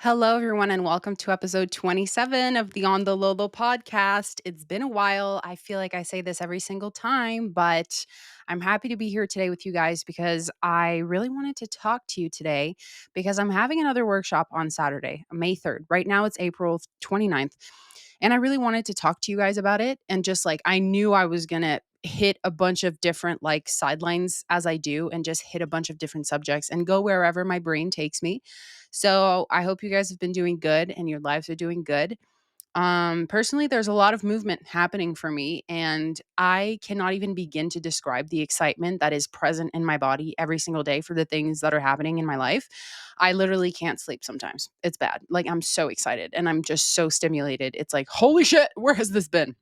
Hello, everyone, and welcome to episode 27 of the On the Lolo podcast. It's been a while. I feel like I say this every single time, but I'm happy to be here today with you guys because I really wanted to talk to you today because I'm having another workshop on Saturday, May 3rd. Right now, it's April 29th. And I really wanted to talk to you guys about it. And just like I knew I was going to hit a bunch of different like sidelines as I do and just hit a bunch of different subjects and go wherever my brain takes me. So I hope you guys have been doing good and your lives are doing good. Personally, there's a lot of movement happening for me, and I cannot even begin to describe the excitement that is present in my body every single day for the things that are happening in my life. I literally can't sleep sometimes. It's bad. Like, I'm so excited and I'm just so stimulated. It's like, holy shit, where has this been?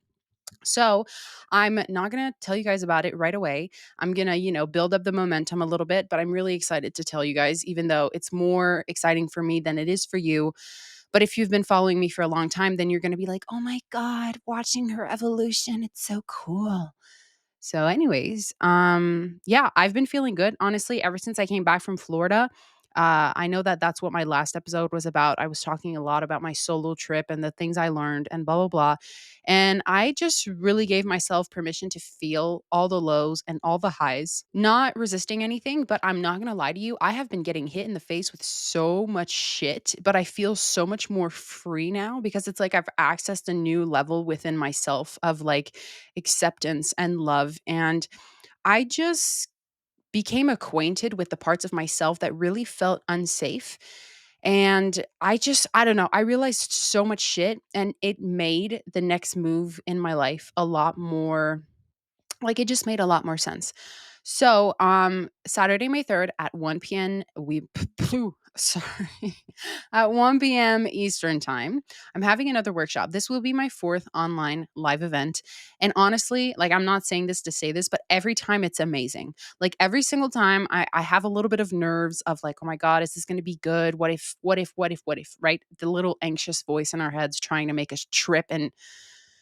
So, I'm not going to tell you guys about it right away. I'm going to, build up the momentum a little bit, but I'm really excited to tell you guys, even though it's more exciting for me than it is for you. But if you've been following me for a long time, then you're going to be like, oh my God, watching her evolution. It's so cool. So, anyways, yeah, I've been feeling good, honestly, ever since I came back from Florida. I know that that's what my last episode was about. I was talking a lot about my solo trip and the things I learned and blah, blah, blah. And I just really gave myself permission to feel all the lows and all the highs, not resisting anything. But I'm not going to lie to you. I have been getting hit in the face with so much shit, but I feel so much more free now because it's like I've accessed a new level within myself of like acceptance and love. And I just became acquainted with the parts of myself that really felt unsafe. And I don't know, I realized so much shit and it made the next move in my life a lot more like it just made a lot more sense. So, Saturday, May 3rd at 1 p.m. Sorry, at 1 p.m. Eastern time, I'm having another workshop. This will be my fourth online live event. And honestly, like I'm not saying this to say this, but every time it's amazing. Like every single time I have a little bit of nerves of like, oh my God, is this going to be good? What if, right? The little anxious voice in our heads trying to make us trip and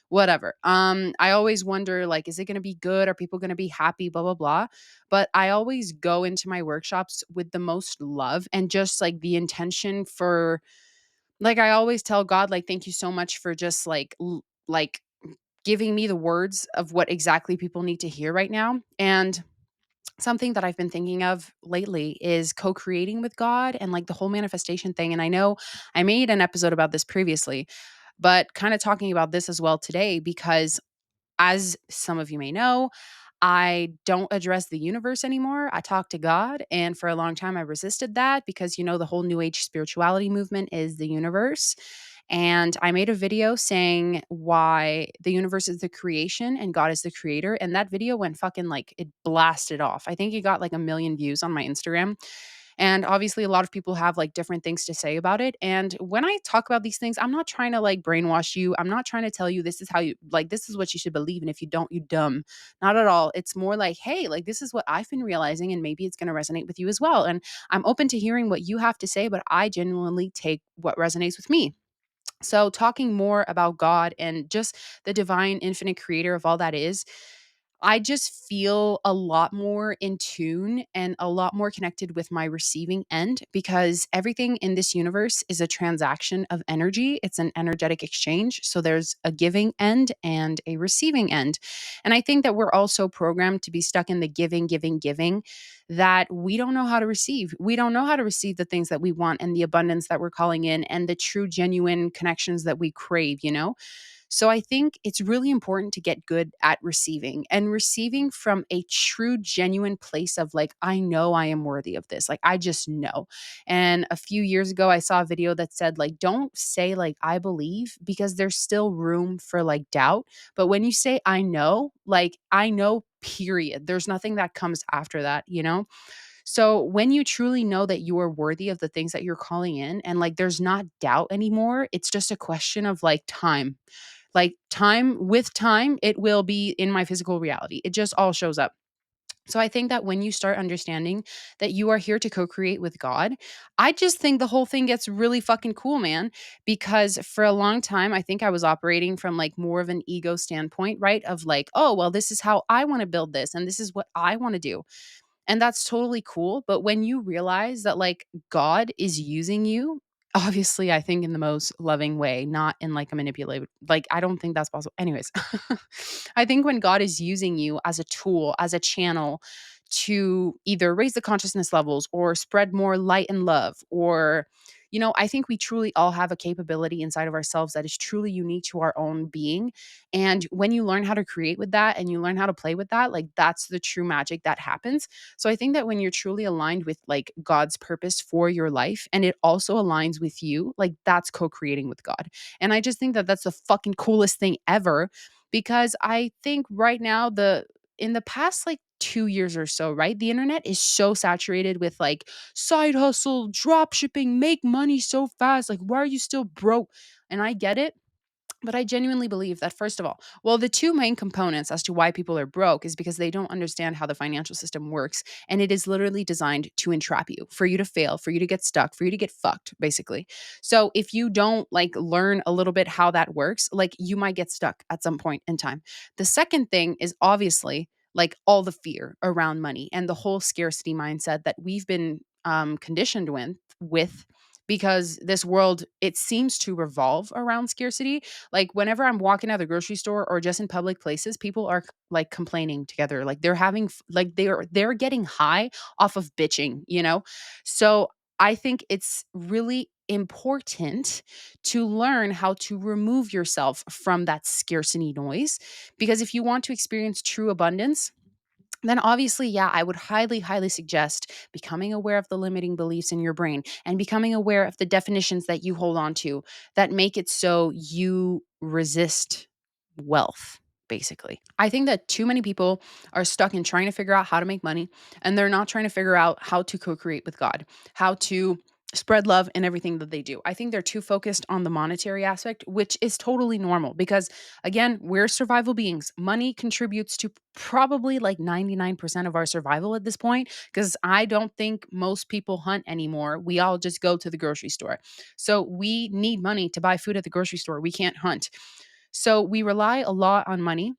whatever. I always wonder like, is it going to be good? Are people going to be happy? Blah, blah, blah. But I always go into my workshops with the most love and just like the intention for, like, I always tell God, like, thank you so much for just like giving me the words of what exactly people need to hear right now. And something that I've been thinking of lately is co-creating with God and like the whole manifestation thing. And I know I made an episode about this previously, but kind of talking about this as well today because as some of you may know, I don't address the universe anymore. I talk to God. And for a long time, I resisted that because, the whole new age spirituality movement is the universe. And I made a video saying why the universe is the creation and God is the creator. And that video went fucking like it blasted off. I think it got like 1 million views on my Instagram. And obviously, a lot of people have like different things to say about it. And when I talk about these things, I'm not trying to like brainwash you. I'm not trying to tell you this is how you like, this is what you should believe. And if you don't, you dumb. Not at all. It's more like, hey, like this is what I've been realizing. And maybe it's going to resonate with you as well. And I'm open to hearing what you have to say, but I genuinely take what resonates with me. So, talking more about God and just the divine, infinite creator of all that is, I just feel a lot more in tune and a lot more connected with my receiving end because everything in this universe is a transaction of energy. It's an energetic exchange. So there's a giving end and a receiving end. And I think that we're also programmed to be stuck in the giving, giving, giving that we don't know how to receive. We don't know how to receive the things that we want and the abundance that we're calling in and the true, genuine connections that we crave. So I think it's really important to get good at receiving and receiving from a true, genuine place of like, I know I am worthy of this. Like, I just know. And a few years ago, I saw a video that said, like, don't say, like, I believe because there's still room for like doubt. But when you say, I know, like, I know, period, there's nothing that comes after that? So when you truly know that you are worthy of the things that you're calling in and like there's not doubt anymore, it's just a question of like time. Like with time, it will be in my physical reality. It just all shows up. So I think that when you start understanding that you are here to co-create with God, I just think the whole thing gets really fucking cool, man. Because for a long time, I think I was operating from like more of an ego standpoint, right? Of like, oh, well, this is how I want to build this and this is what I want to do. And that's totally cool. But when you realize that like God is using you Obviously, I think in the most loving way, not in like a manipulative, like, I don't think that's possible. Anyways, I think when God is using you as a tool, as a channel to either raise the consciousness levels or spread more light and love, or, I think we truly all have a capability inside of ourselves that is truly unique to our own being. And when you learn how to create with that and you learn how to play with that, like, that's the true magic that happens. So I think that when you're truly aligned with like God's purpose for your life and it also aligns with you, like, that's co-creating with God. And I just think that that's the fucking coolest thing ever, because I think right now the in the past like 2 years or so, right? The internet is so saturated with like side hustle, drop shipping, make money so fast. Like, why are you still broke? And I get it, but I genuinely believe that, first of all, well, the two main components as to why people are broke is because they don't understand how the financial system works. And it is literally designed to entrap you, for you to fail, for you to get stuck, for you to get fucked, basically. So if you don't like learn a little bit how that works, like, you might get stuck at some point in time. The second thing is obviously like all the fear around money and the whole scarcity mindset that we've been conditioned with because this world, it seems to revolve around scarcity. Like, whenever I'm walking out of the grocery store or just in public places, people are like complaining together. Like, they're having like they're getting high off of bitching. So I think it's really important to learn how to remove yourself from that scarcity noise, because if you want to experience true abundance, then obviously, yeah, I would highly, highly suggest becoming aware of the limiting beliefs in your brain and becoming aware of the definitions that you hold on to that make it so you resist wealth, basically. I think that too many people are stuck in trying to figure out how to make money, and they're not trying to figure out how to co create with God, how to spread love in everything that they do. I think they're too focused on the monetary aspect, which is totally normal because, again, we're survival beings. Money contributes to probably like 99% of our survival at this point, because I don't think most people hunt anymore. We all just go to the grocery store. So we need money to buy food at the grocery store. We can't hunt. So we rely a lot on money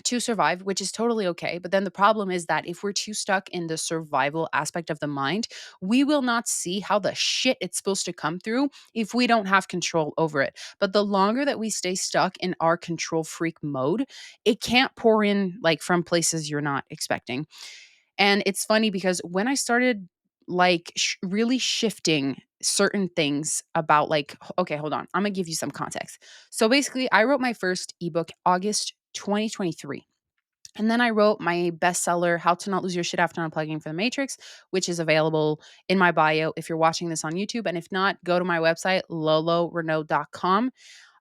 to survive, which is totally okay. But then the problem is that if we're too stuck in the survival aspect of the mind, we will not see how the shit it's supposed to come through if we don't have control over it. But the longer that we stay stuck in our control freak mode, it can't pour in like from places you're not expecting. And it's funny because when I started like really shifting certain things about like, okay, hold on, I'm gonna give you some context. So basically, I wrote my first ebook August 2023. And then I wrote my bestseller, How to Not Lose Your Shit After Unplugging from the Matrix, which is available in my bio if you're watching this on YouTube. And if not, go to my website, lolorenault.com.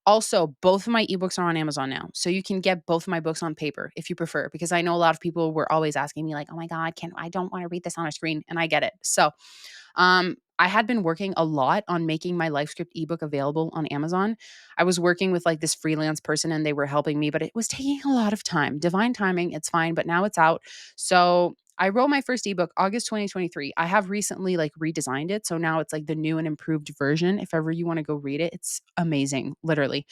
Also, both of my ebooks are on Amazon now. So you can get both of my books on paper if you prefer, because I know a lot of people were always asking me, like, oh my God, I don't want to read this on a screen. And I get it. So I had been working a lot on making my life script ebook available on Amazon. I was working with like this freelance person and they were helping me, but it was taking a lot of time. Divine timing, it's fine, but now it's out. So I wrote my first ebook August 2023. I have recently like redesigned it. So now it's like the new and improved version. If ever you want to go read it, it's amazing, literally.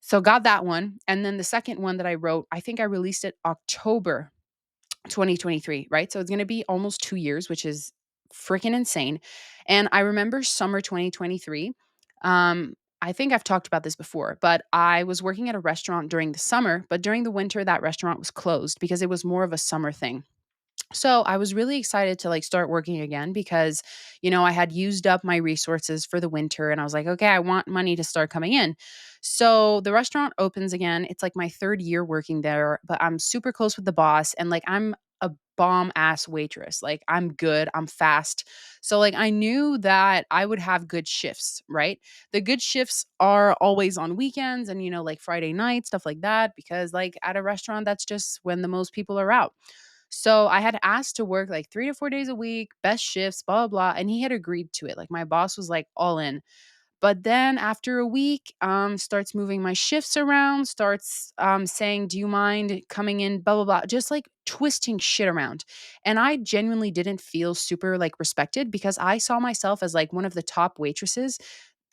So got that one. And then the second one that I wrote, I think I released it October 2023, right? So it's going to be almost 2 years, which is freaking insane. And I remember summer 2023. I think I've talked about this before, but I was working at a restaurant during the summer, but during the winter that restaurant was closed because it was more of a summer thing. So I was really excited to like start working again because, I had used up my resources for the winter and I was like, okay, I want money to start coming in. So the restaurant opens again. It's like my third year working there, but I'm super close with the boss and like I'm a bomb ass waitress. Like, I'm good, I'm fast. So like I knew that I would have good shifts, right? The good shifts are always on weekends and like Friday night, stuff like that, because like at a restaurant that's just when the most people are out. So I had asked to work like 3 to 4 days a week, best shifts, blah, blah, blah. And he had agreed to it. Like, my boss was like all in. But then after a week, starts moving my shifts around, starts saying, do you mind coming in, blah, blah, blah, just like twisting shit around. And I genuinely didn't feel super like respected because I saw myself as like one of the top waitresses.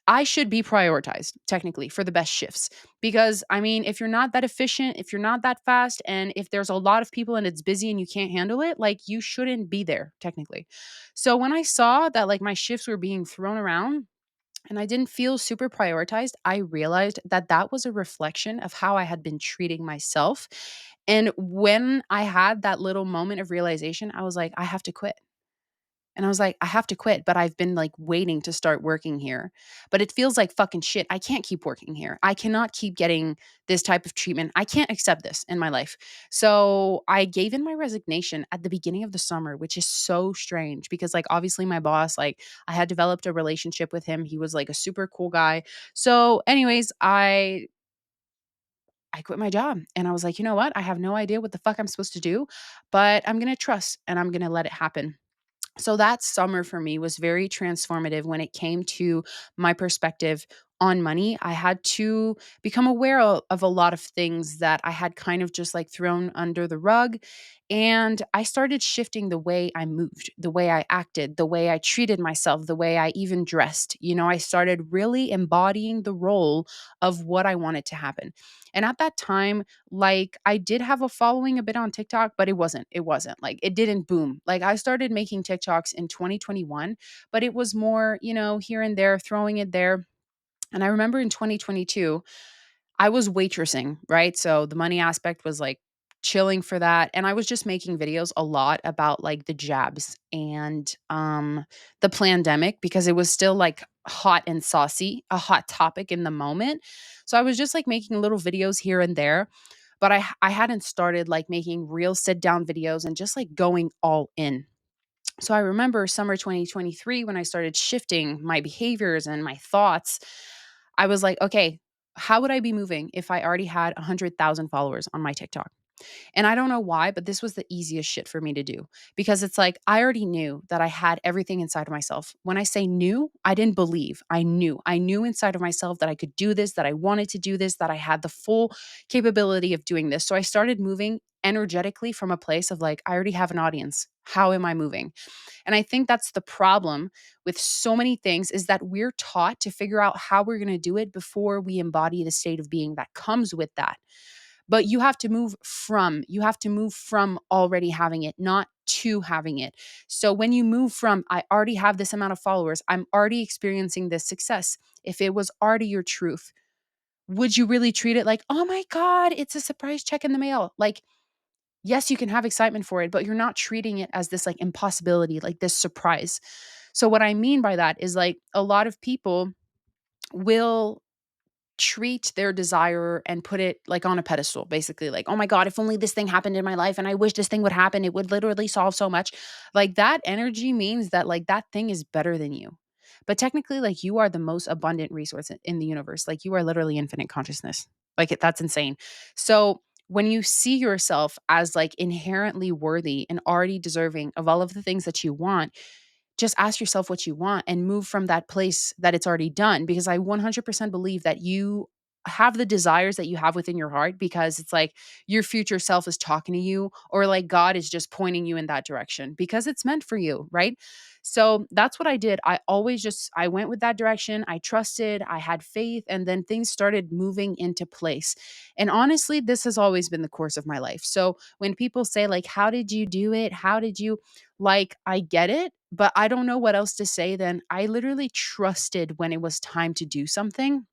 I should be prioritized technically for the best shifts because I mean, if you're not that efficient, if you're not that fast, and if there's a lot of people and it's busy and you can't handle it, like, you shouldn't be there technically. So when I saw that like my shifts were being thrown around, and I didn't feel super prioritized, I realized that that was a reflection of how I had been treating myself. And when I had that little moment of realization, I was like, I have to quit. And I was like, I have to quit, but I've been like waiting to start working here. But it feels like fucking shit. I can't keep working here. I cannot keep getting this type of treatment. I can't accept this in my life. So I gave in my resignation at the beginning of the summer, which is so strange because, like, obviously, my boss, like, I had developed a relationship with him. He was like a super cool guy. So, anyways, I quit my job and I was like, you know what? I have no idea what the fuck I'm supposed to do, but I'm going to trust and I'm going to let it happen. So that summer for me was very transformative when it came to my perspective on money. I had to become aware of a lot of things that I had kind of just like thrown under the rug. And I started shifting the way I moved, the way I acted, the way I treated myself, the way I even dressed. You know, I started really embodying the role of what I wanted to happen. And at that time, like, I did have a following a bit on TikTok, but it wasn't like, it didn't boom. Like, I started making TikToks in 2021, but it was more, here and there, throwing it there. And I remember in 2022, I was waitressing, right? So the money aspect was like chilling for that. And I was just making videos a lot about like the jabs and the pandemic because it was still like hot and saucy, a hot topic in the moment. So I was just like making little videos here and there, but I hadn't started like making real sit down videos and just like going all in. So I remember summer 2023 when I started shifting my behaviors and my thoughts, I was like, okay, how would I be moving if I already had 100,000 followers on my TikTok? And I don't know why, but this was the easiest shit for me to do because it's like I already knew that I had everything inside of myself. When I say knew, I didn't believe. I knew. I knew inside of myself that I could do this, that I wanted to do this, that I had the full capability of doing this. So I started moving energetically from a place of like, I already have an audience. How am I moving? And I think that's the problem with so many things is that we're taught to figure out how we're going to do it before we embody the state of being that comes with that. But you have to move from already having it, not to having it. So when you move from I already have this amount of followers, I'm already experiencing this success. If it was already your truth, would you really treat it like, "Oh my god, it's a surprise check in the mail?" Like, yes, you can have excitement for it, but you're not treating it as this like impossibility, like this surprise. So what I mean by that is like a lot of people will treat their desire and put it like on a pedestal, basically like, oh my god, if only this thing happened in my life and I wish this thing would happen, it would literally solve so much. Like, that energy means that like that thing is better than you, but technically like you are the most abundant resource in the universe. Like, you are literally infinite consciousness. Like, that's insane. So when you see yourself as like inherently worthy and already deserving of all of the things that you want, just ask yourself what you want and move from that place that it's already done, because I 100% believe that you have the desires that you have within your heart because it's like your future self is talking to you, or like God is just pointing you in that direction because it's meant for you, right? So that's what I did. I went with that direction. I trusted, I had faith, and then things started moving into place. And honestly, this has always been the course of my life. So when people say like, how did you do it? How did you, like, I get it, but I don't know what else to say than I literally trusted when it was time to do something.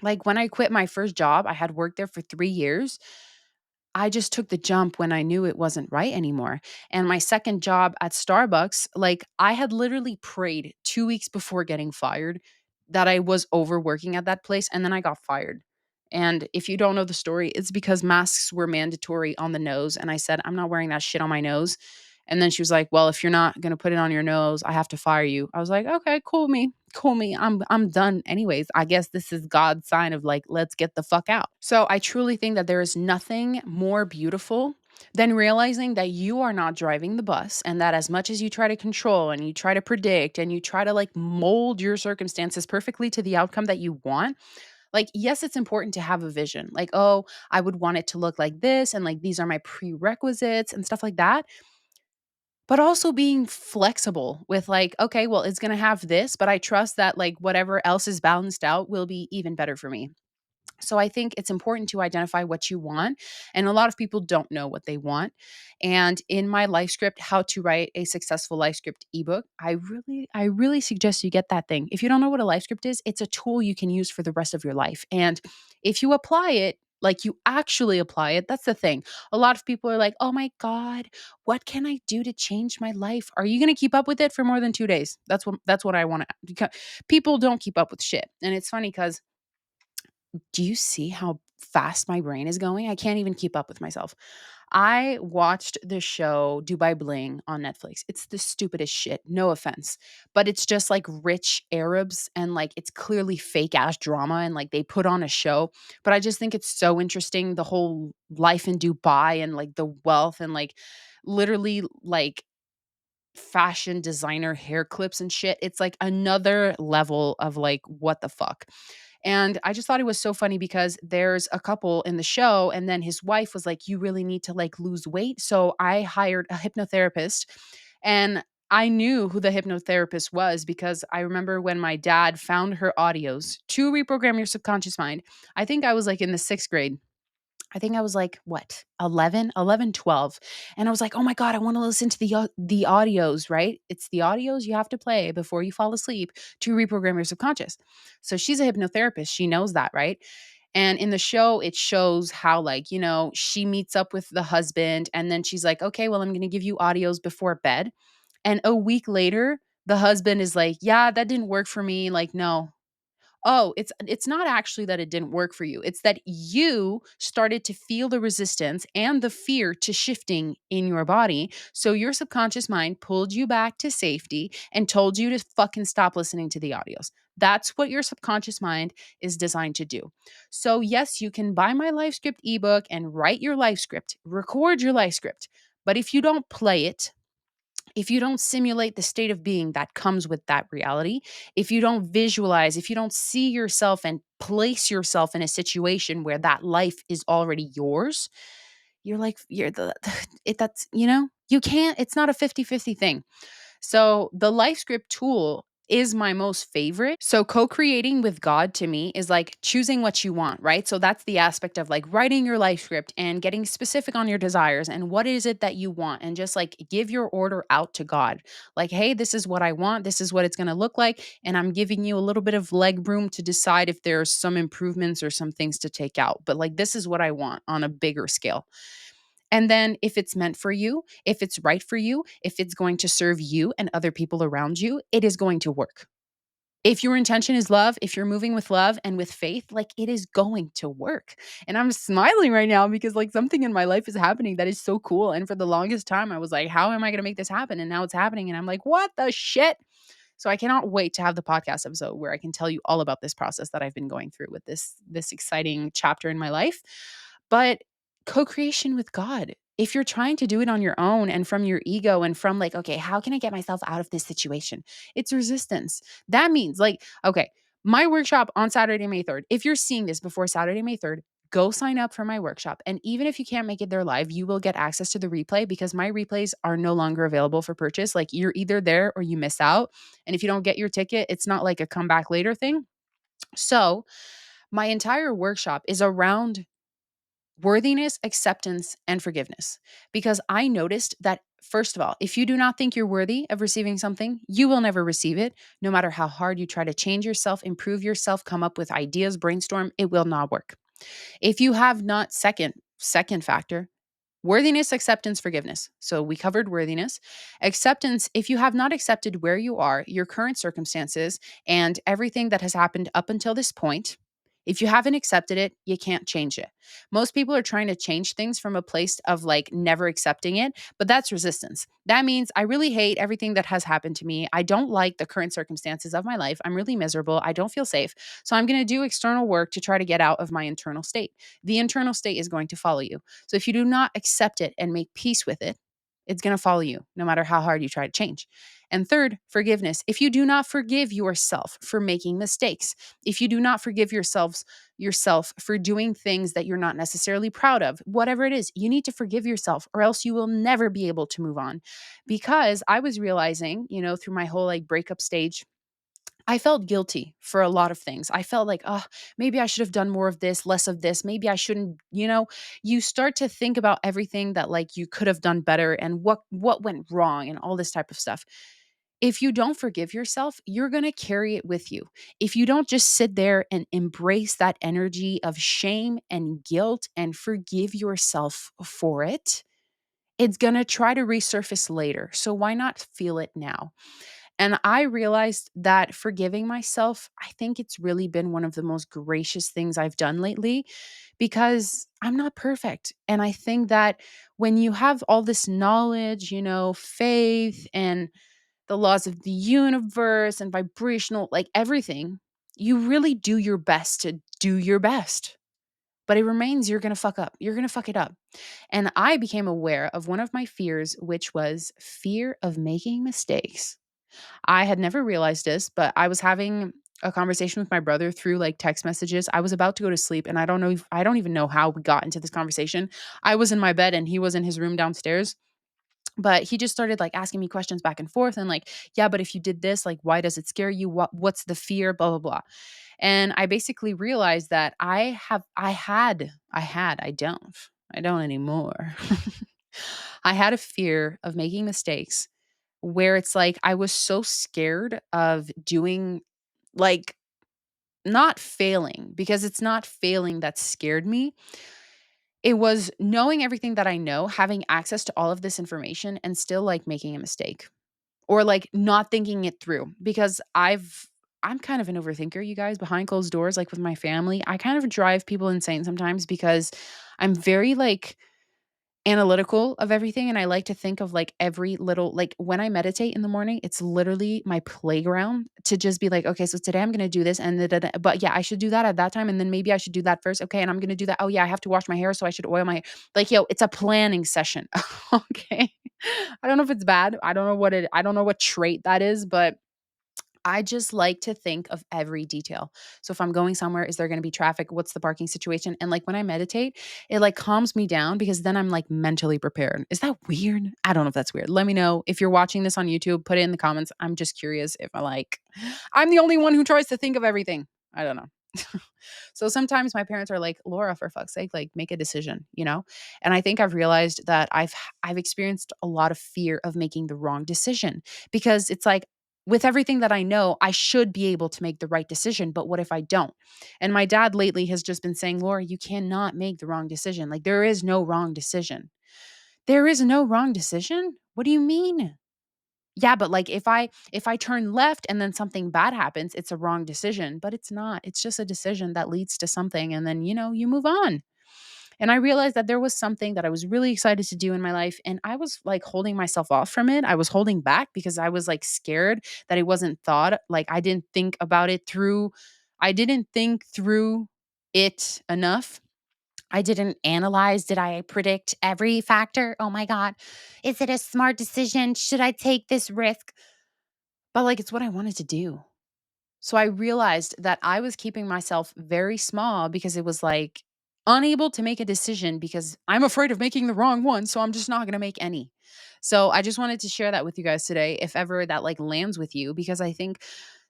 Like, when I quit my first job, I had worked there for 3 years. I just took the jump when I knew it wasn't right anymore. And my second job at Starbucks, like, I had literally prayed 2 weeks before getting fired that I was overworking at that place, and then I got fired. And if you don't know the story, it's because masks were mandatory on the nose, and I said, "I'm not wearing that shit on my nose." And then she was like, "Well, if you're not gonna put it on your nose, I have to fire you." I was like, "Okay, cool me. Cool me. I'm done anyways. I guess this is God's sign of like, let's get the fuck out." So I truly think that there is nothing more beautiful than realizing that you are not driving the bus, and that as much as you try to control and you try to predict and you try to like mold your circumstances perfectly to the outcome that you want, like, yes, it's important to have a vision. Like, oh, I would want it to look like this, and like these are my prerequisites and stuff like that. But also being flexible with like, okay, well, it's going to have this, but I trust that like whatever else is balanced out will be even better for me. So I think it's important to identify what you want. And a lot of people don't know what they want. And in my life script, How to Write a Successful Life Script ebook, I really suggest you get that thing. If you don't know what a life script is, it's a tool you can use for the rest of your life. And if you apply it, like you actually apply it, that's the thing. A lot of people are like, oh my God, what can I do to change my life? Are you going to keep up with it for more than 2 days? That's what I want to. People don't keep up with shit. And it's funny because do you see how fast my brain is going? I can't even keep up with myself. I watched the show Dubai Bling on Netflix. It's the stupidest shit, no offense. But it's just like rich Arabs and like it's clearly fake ass drama and like they put on a show. But I just think it's so interesting the whole life in Dubai and like the wealth and like literally like fashion designer hair clips and shit. It's like another level of like what the fuck. And I just thought it was so funny because there's a couple in the show, and then his wife was like, you really need to like lose weight. So I hired a hypnotherapist, and I knew who the hypnotherapist was because I remember when my dad found her audios to reprogram your subconscious mind. I think I was like in the sixth grade. I think I was like, what, 11, 11, 12. And I was like, oh my God, I want to listen to the audios, right? It's the audios you have to play before you fall asleep to reprogram your subconscious. So she's a hypnotherapist. She knows that, right? And in the show, it shows how, like, she meets up with the husband and then she's like, okay, well, I'm going to give you audios before bed. And a week later, the husband is like, yeah, that didn't work for me. Like, no, oh, it's not actually that it didn't work for you. It's that you started to feel the resistance and the fear to shifting in your body. So your subconscious mind pulled you back to safety and told you to fucking stop listening to the audios. That's what your subconscious mind is designed to do. So, yes, you can buy my life script ebook and write your life script, record your life script. But if you don't play it, if you don't simulate the state of being that comes with that reality, if you don't visualize, if you don't see yourself and place yourself in a situation where that life is already yours, you're like, you're the, it, that's, you can't, it's not a 50-50 thing. So the life script tool is my most favorite. So co-creating with God to me is like choosing what you want, right? So that's the aspect of like writing your life script and getting specific on your desires and what is it that you want and just like give your order out to God. Like, hey, this is what I want. This is what it's going to look like. And I'm giving you a little bit of leg room to decide if there's some improvements or some things to take out. But like, this is what I want on a bigger scale. And then if it's meant for you, if it's right for you, if it's going to serve you and other people around you, it is going to work. If your intention is love, if you're moving with love and with faith, like it is going to work. And I'm smiling right now because like something in my life is happening that is so cool. And for the longest time, I was like, how am I going to make this happen? And now it's happening. And I'm like, what the shit? So I cannot wait to have the podcast episode where I can tell you all about this process that I've been going through with this exciting chapter in my life. But co-creation with God. If you're trying to do it on your own and from your ego and from like, okay, how can I get myself out of this situation? It's resistance. That means like, okay, my workshop on Saturday, May 3rd. If you're seeing this before Saturday, May 3rd, go sign up for my workshop. And even if you can't make it there live, you will get access to the replay because my replays are no longer available for purchase. Like you're either there or you miss out. And if you don't get your ticket, it's not like a come back later thing. So my entire workshop is around worthiness, acceptance, and forgiveness. Because I noticed that, first of all, if you do not think you're worthy of receiving something, you will never receive it. No matter how hard you try to change yourself, improve yourself, come up with ideas, brainstorm, it will not work. If you have not, second factor, worthiness, acceptance, forgiveness. So we covered worthiness. Acceptance, if you have not accepted where you are, your current circumstances, and everything that has happened up until this point, if you haven't accepted it, you can't change it. Most people are trying to change things from a place of like never accepting it, but that's resistance. That means I really hate everything that has happened to me. I don't like the current circumstances of my life. I'm really miserable. I don't feel safe. So I'm going to do external work to try to get out of my internal state. The internal state is going to follow you. So if you do not accept it and make peace with it, it's going to follow you no matter how hard you try to change. And third, forgiveness. If you do not forgive yourself for making mistakes, if you do not forgive yourself for doing things that you're not necessarily proud of, whatever it is, you need to forgive yourself or else you will never be able to move on. Because I was realizing, through my whole like breakup stage, I felt guilty for a lot of things. I felt like, oh, maybe I should have done more of this, less of this. Maybe I shouldn't, you start to think about everything that like you could have done better and what went wrong and all this type of stuff. If you don't forgive yourself, you're going to carry it with you. If you don't just sit there and embrace that energy of shame and guilt and forgive yourself for it, it's going to try to resurface later. So why not feel it now? And I realized that forgiving myself, I think it's really been one of the most gracious things I've done lately because I'm not perfect. And I think that when you have all this knowledge, faith and the laws of the universe and vibrational, like everything, you really do your best to do your best. But it remains you're going to fuck up. You're going to fuck it up. And I became aware of one of my fears, which was fear of making mistakes. I had never realized this, but I was having a conversation with my brother through like text messages. I was about to go to sleep and I don't even know how we got into this conversation. I was in my bed and he was in his room downstairs. But he just started like asking me questions back and forth and like, yeah, but if you did this, like why does it scare you? What's the fear? Blah blah blah. And I basically realized that I don't. I don't anymore. I had a fear of making mistakes where it's like I was so scared of doing like not failing because it's not failing that scared me. It was knowing everything that I know, having access to all of this information and still like making a mistake or like not thinking it through because I'm kind of an overthinker, you guys, behind closed doors, like with my family. I kind of drive people insane sometimes because I'm very like analytical of everything and I like to think of like every little like when I meditate in the morning, it's literally my playground to just be like, okay, so today I'm going to do this and but yeah, I should do that at that time and then maybe I should do that first. Okay, and I'm going to do that. Oh yeah, I have to wash my hair so I should oil my hair. Like yo, it's a planning session. Okay. I don't know if it's bad. I don't know what trait that is, but I just like to think of every detail. So if I'm going somewhere, is there going to be traffic? What's the parking situation? And like when I meditate, it like calms me down because then I'm like mentally prepared. Is that weird? I don't know if that's weird. Let me know if you're watching this on YouTube, put it in the comments. I'm just curious if I'm the only one who tries to think of everything. I don't know. So sometimes my parents are like, Laura, for fuck's sake, like make a decision. And I think I've realized that I've experienced a lot of fear of making the wrong decision because it's like with everything that I know, I should be able to make the right decision. But what if I don't? And my dad lately has just been saying, Laura, you cannot make the wrong decision. Like there is no wrong decision. There is no wrong decision? What do you mean? Yeah, but like if I turn left and then something bad happens, it's a wrong decision, but it's not. It's just a decision that leads to something and then, you move on. And I realized that there was something that I was really excited to do in my life and I was like holding myself off from it. I was holding back because I was like scared that it wasn't thought like I didn't think about it through. I didn't think through it enough. I didn't analyze. Did I predict every factor? Oh my God. Is it a smart decision? Should I take this risk? But like, it's what I wanted to do. So I realized that I was keeping myself very small because it was like unable to make a decision because I'm afraid of making the wrong one. So I'm just not going to make any. So I just wanted to share that with you guys today, if ever that like lands with you, because I think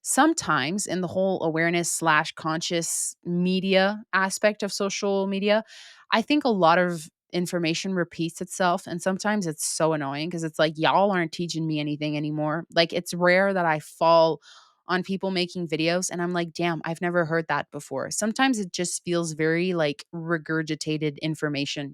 sometimes in the whole awareness slash conscious media aspect of social media, I think a lot of information repeats itself. And sometimes it's so annoying because it's like, y'all aren't teaching me anything anymore. Like it's rare that I fall on people making videos and I'm like, damn, I've never heard that before. Sometimes it just feels very like regurgitated information.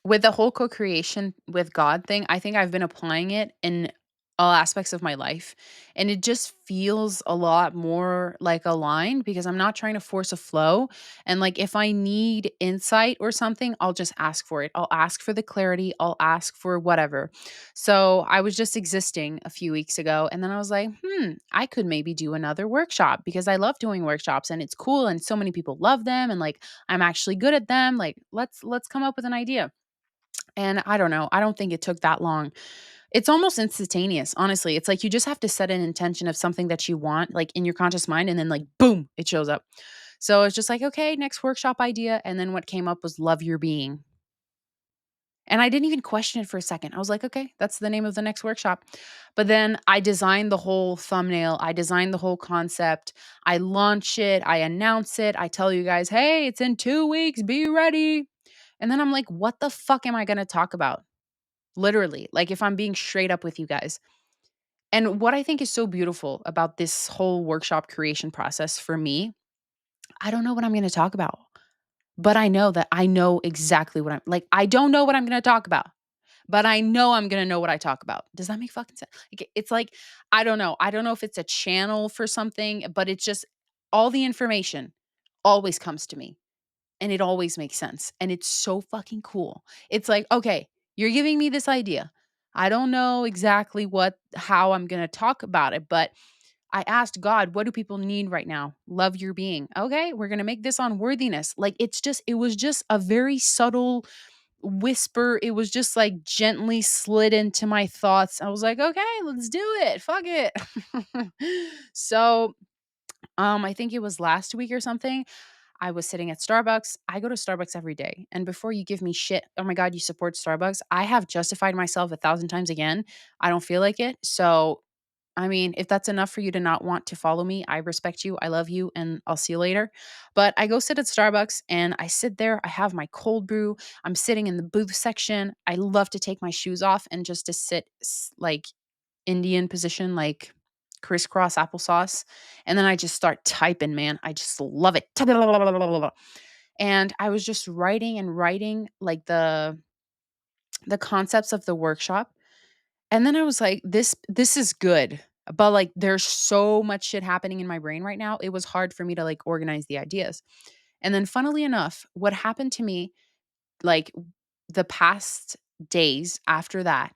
With the whole co-creation with God thing, I think I've been applying it in all aspects of my life. And it just feels a lot more like aligned because I'm not trying to force a flow. And like if I need insight or something, I'll just ask for it. I'll ask for the clarity. I'll ask for whatever. So I was just existing a few weeks ago. And then I was like, I could maybe do another workshop because I love doing workshops and it's cool. And so many people love them. And like I'm actually good at them. Like let's come up with an idea. And I don't know. I don't think it took that long. It's almost instantaneous, honestly. It's like you just have to set an intention of something that you want, like in your conscious mind, and then like boom, it shows up. So it's just like, okay, next workshop idea. And then what came up was love your being. And I didn't even question it for a second. I was like, okay, that's the name of the next workshop. But then I designed the whole thumbnail, I designed the whole concept, I launch it, I announce it, I tell you guys, hey, it's in 2 weeks, be ready. And then I'm like, what the fuck am I going to talk about? Literally, like if I'm being straight up with you guys. And what I think is so beautiful about this whole workshop creation process for me, I don't know what I'm going to talk about, but I know that I know exactly what I'm like. I don't know what I'm going to talk about, but I know I'm going to know what I talk about. Does that make fucking sense? Like, it's like, I don't know. I don't know if it's a channel for something, but it's just all the information always comes to me and it always makes sense. And it's so fucking cool. It's like, okay, you're giving me this idea. I don't know exactly how I'm going to talk about it, but I asked God, what do people need right now? Love your being. Okay, we're going to make this on worthiness. Like it was just a very subtle whisper. It was just like gently slid into my thoughts. I was like, okay, let's do it. Fuck it. So, I think it was last week or something. I was sitting at Starbucks. I go to Starbucks every day. And before you give me shit, oh my God, you support Starbucks, I have justified myself 1,000 times again. I don't feel like it. So, I mean, if that's enough for you to not want to follow me, I respect you. I love you and I'll see you later. But I go sit at Starbucks and I sit there. I have my cold brew. I'm sitting in the booth section. I love to take my shoes off and just to sit like Indian position, like crisscross applesauce. And then I just start typing, man. I just love it. And I was just writing and writing like the concepts of the workshop. And then I was like, this is good. But like there's so much shit happening in my brain right now. It was hard for me to like organize the ideas. And then funnily enough, what happened to me like the past days after that,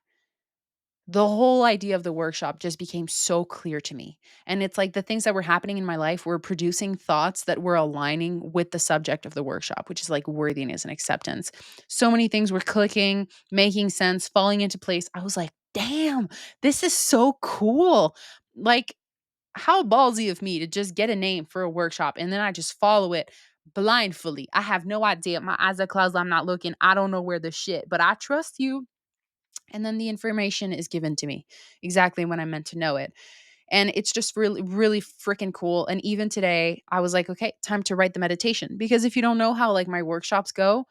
the whole idea of the workshop just became so clear to me. And it's like the things that were happening in my life were producing thoughts that were aligning with the subject of the workshop, which is like worthiness and acceptance. So many things were clicking, making sense, falling into place. I was like, damn, this is so cool. Like, how ballsy of me to just get a name for a workshop and then I just follow it blindly. I have no idea. My eyes are closed. I'm not looking. I don't know where the shit, but I trust you, and then the information is given to me exactly when I'm meant to know it. And it's just really, really freaking cool. And even today, I was like, okay, time to write the meditation. Because if you don't know how like my workshops go,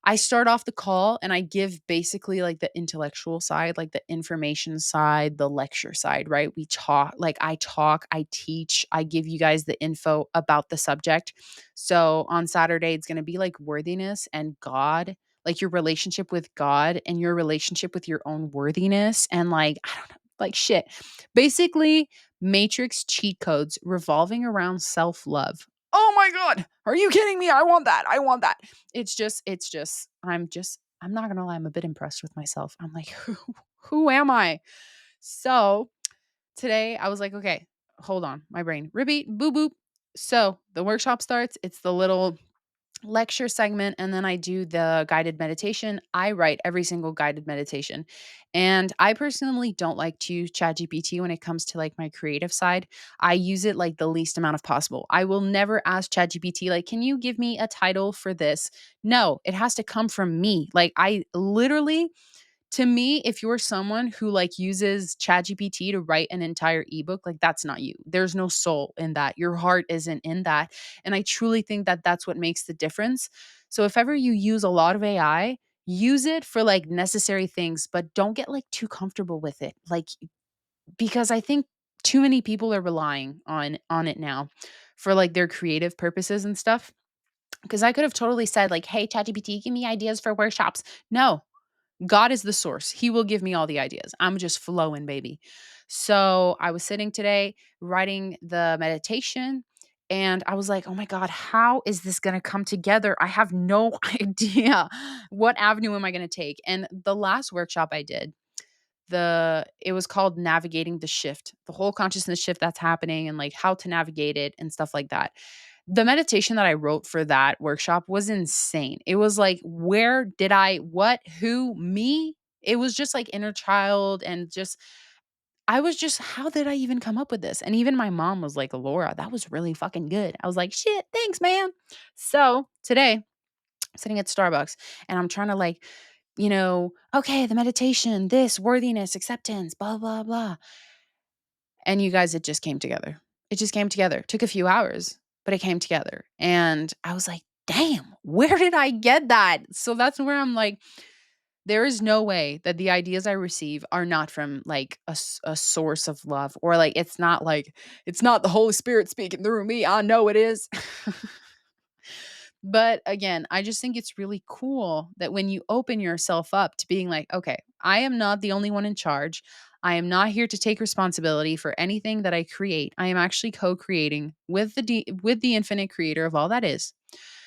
I start off the call and I give basically like the intellectual side, like the information side, the lecture side, right? We talk, like I talk, I teach, I give you guys the info about the subject. So on Saturday, it's going to be like worthiness and God, like your relationship with God and your relationship with your own worthiness. And like, I don't know, like shit. Basically, matrix cheat codes revolving around self love. Oh my God. Are you kidding me? I want that. I want that. I'm not gonna lie, I'm a bit impressed with myself. I'm like, who am I? So today I was like, okay, hold on, my brain. Repeat, boop, boop. So the workshop starts. It's the little lecture segment and then I do the guided meditation. I write every single guided meditation. And I personally don't like to use ChatGPT when it comes to like my creative side. I use it like the least amount of possible. I will never ask ChatGPT like, "Can you give me a title for this?" No, it has to come from me. Like I literally, to me, if you're someone who like uses ChatGPT to write an entire ebook, like that's not you. There's no soul in that. Your heart isn't in that. And I truly think that that's what makes the difference. So if ever you use a lot of AI, use it for like necessary things, but don't get like too comfortable with it. Like because I think too many people are relying on it now for like their creative purposes and stuff. Because I could have totally said like, "Hey ChatGPT, give me ideas for workshops." No, God is the source. He will give me all the ideas. I'm just flowing, baby. So I was sitting today writing the meditation and I was like, oh my God, how is this going to come together? I have no idea. What avenue am I going to take? And the last workshop I did, it was called Navigating the Shift, the whole consciousness shift that's happening and like how to navigate it and stuff like that. The meditation that I wrote for that workshop was insane. It was like, where did what, who, me? It was just like inner child and just, I was just, how did I even come up with this? And even my mom was like, Laura, that was really fucking good. I was like, shit, thanks, man. So today, I'm sitting at Starbucks and I'm trying to like okay, the meditation, this, worthiness, acceptance, blah, blah, blah. And you guys, it just came together. It just came together. It took a few hours, but it came together. And I was like, damn, where did I get that? So that's where I'm like, there is no way that the ideas I receive are not from like a source of love, or like, it's not the Holy Spirit speaking through me. I know it is. But again, I just think it's really cool that when you open yourself up to being like, okay, I am not the only one in charge. I am not here to take responsibility for anything that I create. I am actually co-creating with with the infinite creator of all that is.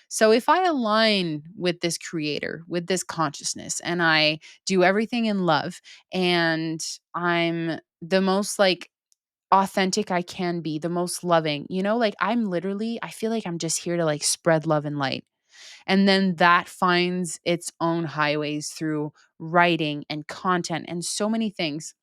So if I align with this creator, with this consciousness, and I do everything in love, and I'm the most like authentic I can be, the most loving, like I feel like I'm just here to like spread love and light. And then that finds its own highways through writing and content and so many things.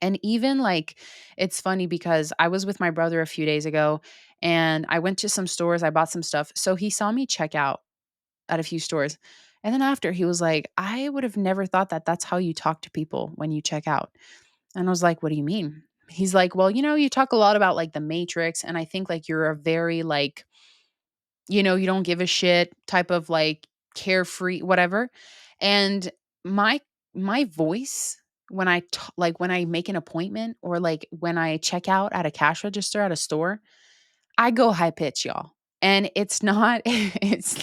And even like, it's funny because I was with my brother a few days ago and I went to some stores, I bought some stuff. So he saw me check out at a few stores. And then after he was like, I would have never thought that that's how you talk to people when you check out. And I was like, what do you mean? He's like, well, you talk a lot about like the matrix. And I think like you're a very like, you don't give a shit type of like carefree whatever. And my my voice when like when I make an appointment or like when I check out at a cash register at a store, I go high pitch, y'all. And it's not it's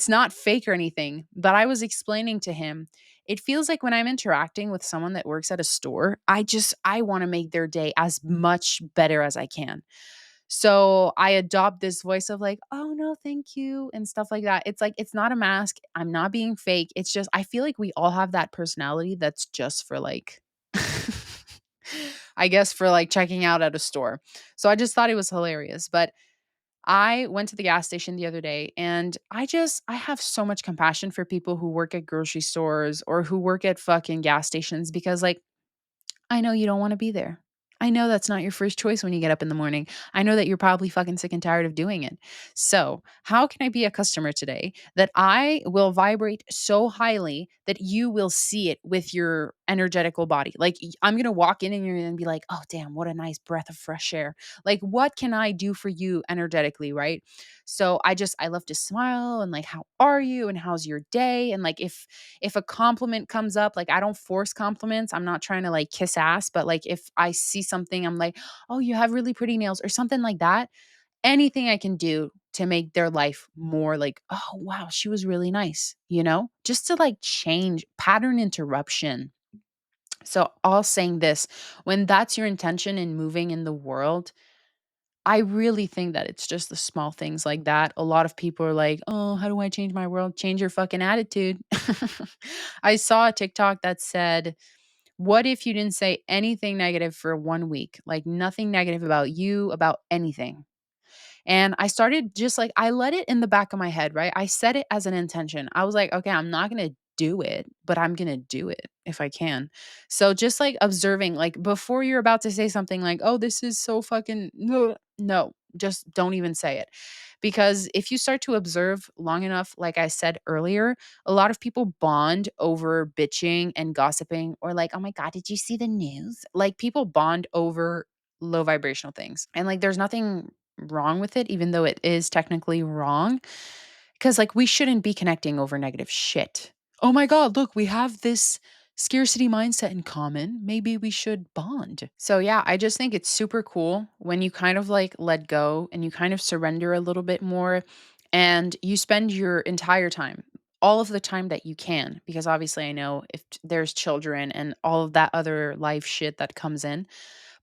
not fake or anything, but I was explaining to him, it feels like when I'm interacting with someone that works at a store, I want to make their day as much better as I can. So I adopt this voice of like, "Oh no, thank you," and stuff like that. It's like it's not a mask. I'm not being fake. It's just I feel like we all have that personality that's just for like I guess for like checking out at a store. So I just thought it was hilarious, but I went to the gas station the other day and I have so much compassion for people who work at grocery stores or who work at fucking gas stations because like I know you don't wanna be there. I know that's not your first choice when you get up in the morning. I know that you're probably fucking sick and tired of doing it. So, how can I be a customer today that I will vibrate so highly that you will see it with your energetical body? Like, I'm gonna walk in and you're gonna be like, "Oh, damn, what a nice breath of fresh air." Like, what can I do for you energetically, right? So, I love to smile and like, "How are you?" and "How's your day?" And like, if a compliment comes up, like I don't force compliments. I'm not trying to like kiss ass, but like if I see something, I'm like, oh, you have really pretty nails or something like that. Anything I can do to make their life more like, oh, wow, she was really nice, just to like change pattern interruption. So, all saying this, when that's your intention in moving in the world, I really think that it's just the small things like that. A lot of people are like, "Oh, how do I change my world?" Change your fucking attitude. I saw a TikTok that said, "What if you didn't say anything negative for 1 week? Like nothing negative about you, about anything." And I started just like I let it in the back of my head, right? I set it as an intention. I was like, okay, I'm not going to do it, but I'm going to do it if I can. So just like observing, like before you're about to say something like, oh, this is so fucking, no, just don't even say it. Because if you start to observe long enough, like I said earlier, a lot of people bond over bitching and gossiping, or like, oh my God, did you see the news? Like people bond over low vibrational things. And like there's nothing wrong with it, even though it is technically wrong. Because, like, we shouldn't be connecting over negative shit. Oh my God, look, we have this scarcity mindset in common. Maybe we should bond. So, yeah, I just think it's super cool when you kind of like let go and you kind of surrender a little bit more and you spend your entire time. All of the time that you can, because obviously I know if there's children and all of that other life shit that comes in,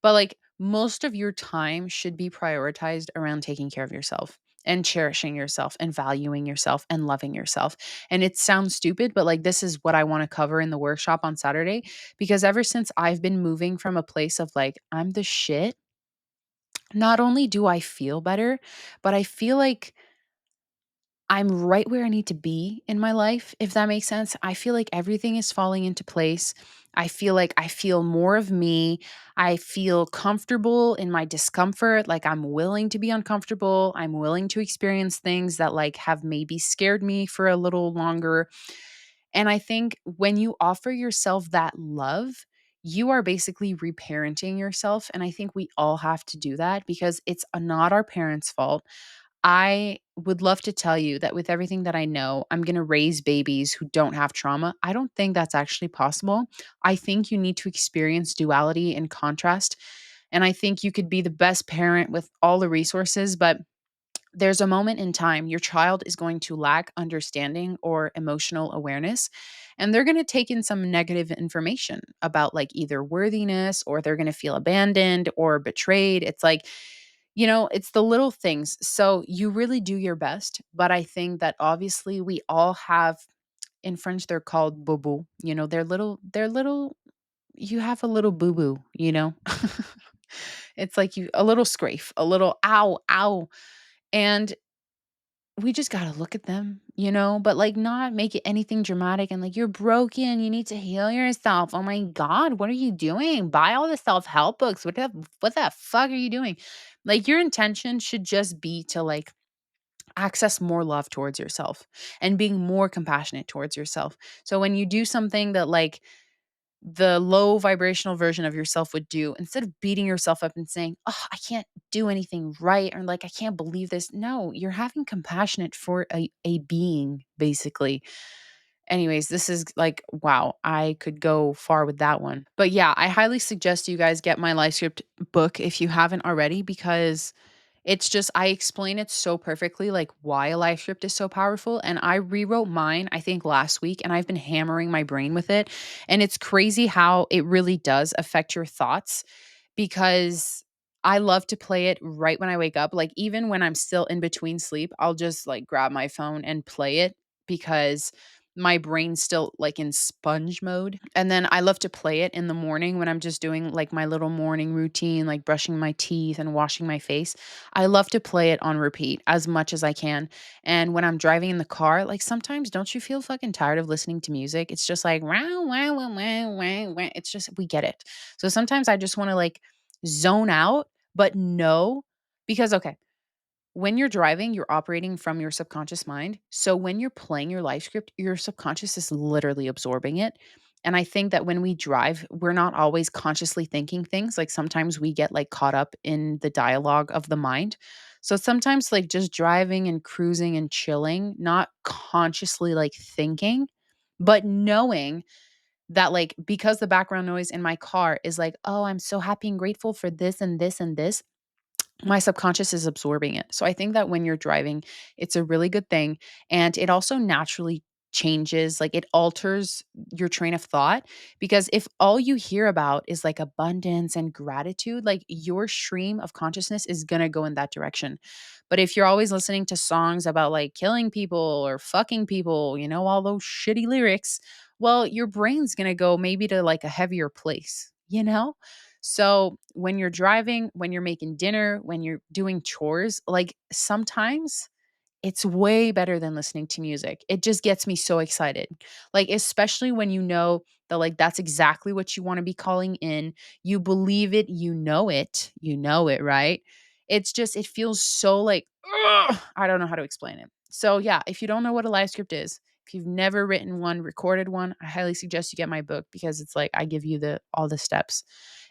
but like most of your time should be prioritized around taking care of yourself and cherishing yourself and valuing yourself and loving yourself. And it sounds stupid, but like this is what I want to cover in the workshop on Saturday because ever since I've been moving from a place of like I'm the shit, not only do I feel better, but I feel like I'm right where I need to be in my life, if that makes sense. I feel like everything is falling into place. I feel like I feel more of me. I feel comfortable in my discomfort. Like I'm willing to be uncomfortable. I'm willing to experience things that like have maybe scared me for a little longer. And I think when you offer yourself that love, you are basically reparenting yourself. And I think we all have to do that because it's not our parents' fault. I would love to tell you that with everything that I know, I'm going to raise babies who don't have trauma. I don't think that's actually possible. I think you need to experience duality and contrast. And I think you could be the best parent with all the resources, but there's a moment in time your child is going to lack understanding or emotional awareness, and they're going to take in some negative information about like either worthiness, or they're going to feel abandoned or betrayed. It's like, it's the little things. So you really do your best, but I think that obviously we all have, in French they're called boo, they're little, you have a little boo boo. It's like you a little scrape, a little ow ow. And we just gotta look at them, but, like, not make it anything dramatic and, like, "You're broken, you need to heal yourself. Oh my god, what are you doing? Buy all the self-help books. What the fuck are you doing?" Like, your intention should just be to, like, access more love towards yourself and being more compassionate towards yourself. So when you do something that, like, the low vibrational version of yourself would do, instead of beating yourself up and saying, "Oh, I can't do anything right," or like, "I can't believe this." No, you're having compassionate for a being, basically. Anyways, this is like, wow, I could go far with that one. But yeah, I highly suggest you guys get my life script book if you haven't already, because it's just I explain it so perfectly, like why a life script is so powerful. And I rewrote mine, I think last week, and I've been hammering my brain with it. And it's crazy how it really does affect your thoughts, because I love to play it right when I wake up. Like even when I'm still in between sleep, I'll just like grab my phone and play it, because my brain's still like in sponge mode. And then I love to play it in the morning when I'm just doing like my little morning routine, like brushing my teeth and washing my face. I love to play it on repeat as much as I can. And when I'm driving in the car, like sometimes don't you feel fucking tired of listening to music? It's just like, wow, wow, wow, wow, wow, wow. It's just, we get it. So sometimes I just want to like zone out, but no, because okay, when you're driving, you're operating from your subconscious mind. So when you're playing your life script, your subconscious is literally absorbing it. And I think that when we drive, we're not always consciously thinking things. Like sometimes we get like caught up in the dialogue of the mind. So sometimes like just driving and cruising and chilling, not consciously like thinking, but knowing that like because the background noise in my car is like, oh, I'm so happy and grateful for this and this and this, my subconscious is absorbing it. So I think that when you're driving, it's a really good thing. And it also naturally changes, like it alters your train of thought. Because if all you hear about is like abundance and gratitude, like your stream of consciousness is going to go in that direction. But if you're always listening to songs about like killing people or fucking people, all those shitty lyrics, well, your brain's going to go maybe to like a heavier place. So when you're driving, when you're making dinner, when you're doing chores, like sometimes it's way better than listening to music. It just gets me so excited. Like, especially when you know that, like, that's exactly what you want to be calling in. You believe it, you know it, right? It's just, it feels so like, ugh, I don't know how to explain it. So, yeah, if you don't know what a live script is, if you've never written one, recorded one, I highly suggest you get my book, because it's like I give you all the steps.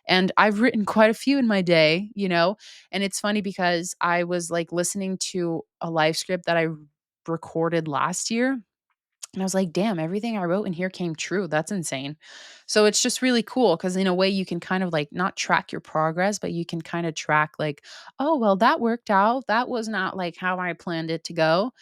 And I've written quite a few in my day. And it's funny because I was like listening to a live script that I recorded last year. And I was like, damn, everything I wrote in here came true. That's insane. So it's just really cool because, in a way, you can kind of like not track your progress, but you can kind of track, like, oh, well, that worked out. That was not like how I planned it to go.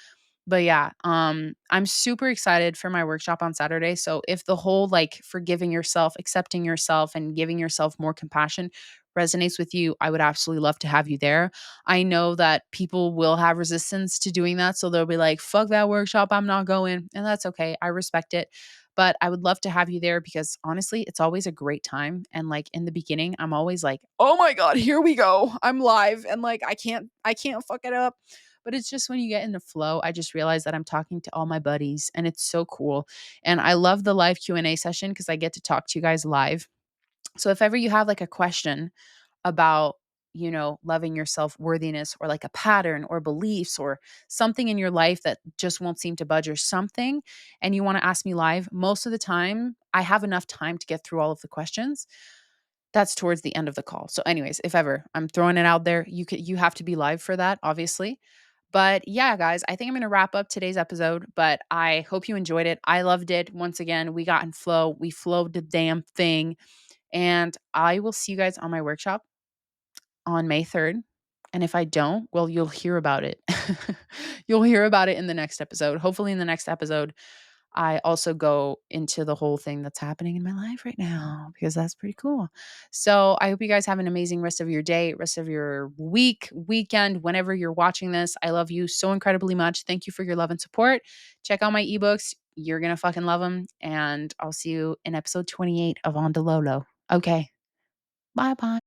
But yeah, I'm super excited for my workshop on Saturday. So if the whole like forgiving yourself, accepting yourself, and giving yourself more compassion resonates with you, I would absolutely love to have you there. I know that people will have resistance to doing that. So they'll be like, fuck that workshop, I'm not going. And that's okay. I respect it. But I would love to have you there because honestly, it's always a great time. And like in the beginning, I'm always like, oh my God, here we go. I'm live. And like I can't fuck it up. But it's just when you get in the flow, I just realize that I'm talking to all my buddies, and it's so cool. And I love the live Q&A session because I get to talk to you guys live. So if ever you have like a question about loving yourself, worthiness, or like a pattern or beliefs or something in your life that just won't seem to budge or something, and you want to ask me live, most of the time I have enough time to get through all of the questions. That's towards the end of the call. So anyways, if ever, I'm throwing it out there. You have to be live for that, obviously. But yeah, guys, I think I'm going to wrap up today's episode, but I hope you enjoyed it. I loved it. Once again, we got in flow. We flowed the damn thing. And I will see you guys on my workshop on May 3rd. And if I don't, well, you'll hear about it. You'll hear about it in the next episode. Hopefully, in the next episode, I also go into the whole thing that's happening in my life right now because that's pretty cool. So I hope you guys have an amazing rest of your day, rest of your week, weekend, whenever you're watching this. I love you so incredibly much. Thank you for your love and support. Check out my ebooks. You're going to fucking love them. And I'll see you in episode 28 of OntheLaulau. Okay. Bye bye.